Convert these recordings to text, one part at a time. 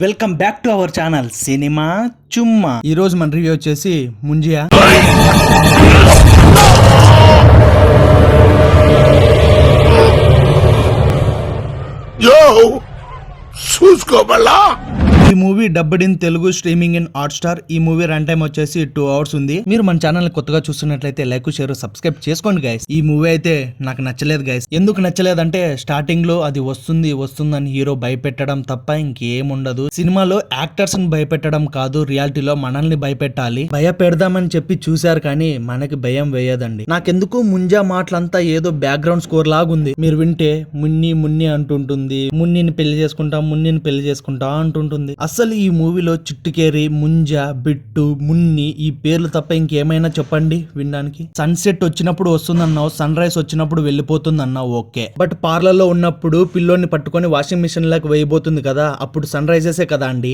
Welcome back to our channel cinema చుమ్మా. ఈ రోజు మన రివ్యూ వచ్చేసి ముంజియా. ఈ movie dubbed in Telugu, streaming in Hotstar. ఈ మూవీ రన్ టైం వచ్చేసి 2 hours ఉంది. మీరు మన ఛానల్ కొత్తగా చూస్తున్నట్లయితే లైక్, షేర్, సబ్స్క్రైబ్ చేసుకోండి గైస్. ఈ మూవీ అయితే నాకు నచ్చలేదు గైస్. ఎందుకు నచ్చలేదంటే స్టార్టింగ్ లో అది వస్తుందని హీరో భయపెట్టడం తప్ప ఇంకేముండదు. సినిమాలో యాక్టర్స్ ని భయపెట్టడం కాదు, రియాలిటీలో మనల్ని భయపెట్టాలి. భయపెడదామని చెప్పి చూశారు కానీ మనకి భయం వేయదండి. నాకెందుకు ముంజా మాటలంతా ఏదో బ్యాక్గ్రౌండ్ స్కోర్ లాగుంది. మీరు వింటే మున్ని అంటుంటుంది, మున్నిని పెళ్లి చేసుకుంటా అంటుంటుంది. అసలు ఈ మూవీలో చిట్టుకేరి, ముంజా, బిట్టు, మున్ని ఈ పేర్లు తప్ప ఇంకేమైనా చెప్పండి వినడానికి. సన్సెట్ వచ్చినప్పుడు వస్తుందన్నావు, సన్ రైజ్ వచ్చినప్పుడు వెళ్ళిపోతుంది అన్నావు, ఓకే. బట్ పార్లర్ లో ఉన్నప్పుడు పిల్లోని పట్టుకొని వాషింగ్ మిషన్ లాగా వేయబోతుంది కదా, అప్పుడు సన్ రైజెసే కదా అండి.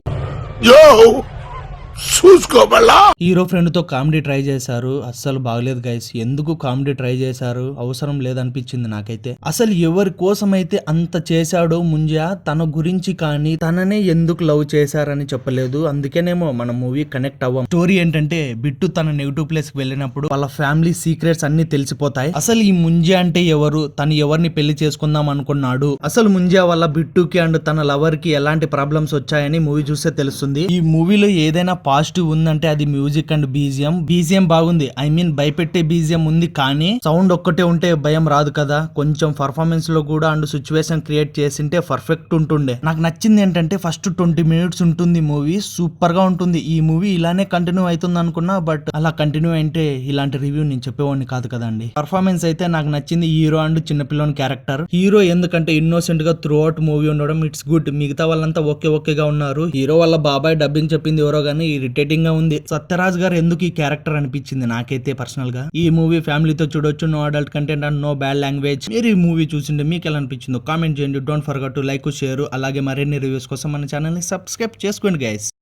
హీరో ఫ్రెండ్ తో కామెడీ ట్రై చేశారు, అస్సలు బాగలేదు గైస్. ఎందుకు కామెడీ ట్రై చేశారు, అవసరం లేదనిపించింది నాకైతే. అసలు ఎవరి కోసం అయితే అంత చేశాడో ముంజా, తన గురించి కానీ తననే ఎందుకు లవ్ చేశారని చెప్పలేదు. అందుకేనేమో మన మూవీ కనెక్ట్ అవ్వం. స్టోరీ ఏంటంటే బిట్టు తన నెగిటివ్ ప్లేస్ కి వెళ్ళినప్పుడు వాళ్ళ ఫ్యామిలీ సీక్రెట్స్ అన్ని తెలిసిపోతాయి. అసలు ఈ ముంజా అంటే ఎవరు, తను ఎవరిని పెళ్లి చేసుకుందాం అనుకున్నాడు, అసలు ముంజా వల్ల బిట్టుకి అండ్ తన లవర్ కి ఎలాంటి ప్రాబ్లమ్స్ వచ్చాయని మూవీ చూస్తే తెలుస్తుంది. ఈ మూవీలో ఏదైనా పాజిటివ్ ఉందంటే అది మ్యూజిక్ అండ్ బీజిఎం బాగుంది. ఐ మీన్ భయపెట్టే బీజిఎం ఉంది, కానీ సౌండ్ ఒక్కటే ఉంటే భయం రాదు కదా. కొంచెం పర్ఫార్మెన్స్ లో కూడా అండ్ సిచ్యువేషన్ క్రియేట్ చేసింటే పర్ఫెక్ట్ ఉంటుండే. నాకు నచ్చింది ఏంటంటే ఫస్ట్ 20 minutes ఉంటుంది మూవీ, సూపర్ గా ఉంటుంది. ఈ మూవీ ఇలానే కంటిన్యూ అవుతుంది అనుకున్నా, బట్ అలా కంటిన్యూ అయితే ఇలాంటి రివ్యూ నేను చెప్పేవాడిని కాదు కదండి. పర్ఫార్మెన్స్ అయితే నాకు నచ్చింది. హీరో అండ్ చిన్నపిల్లని క్యారెక్టర్. హీరో ఎందుకంటే ఇన్నోసెంట్ గా త్రూ అవుట్ మూవీ ఉండడం ఇట్స్ గుడ్. మిగతా వాళ్ళంతా ఓకేగా ఉన్నారు. హీరో వాళ్ళ బాబాయ్ డబ్బింగ్ చెప్పింది ఎవరో గానీ ఇరిటేటింగ్ గా ఉంది. సత్యరాజ్ గారు ఎందుకు ఈ క్యారెక్టర్ అనిపించింది నాకైతే పర్సనల్ గా. ఈ మూవీ ఫ్యామిలీతో చూడొచ్చు, no adult content and no bad language. మీరు ఈ మూవీ చూసింటే మీకు ఎలా అనిపించిందో కామెంట్ చేయండి. Don't forget to like, share, అలాగే మరిన్ని రివ్యూస్ కోసం మన ఛానల్ ని సబ్స్క్రైబ్ చేసుకోండి గైస్.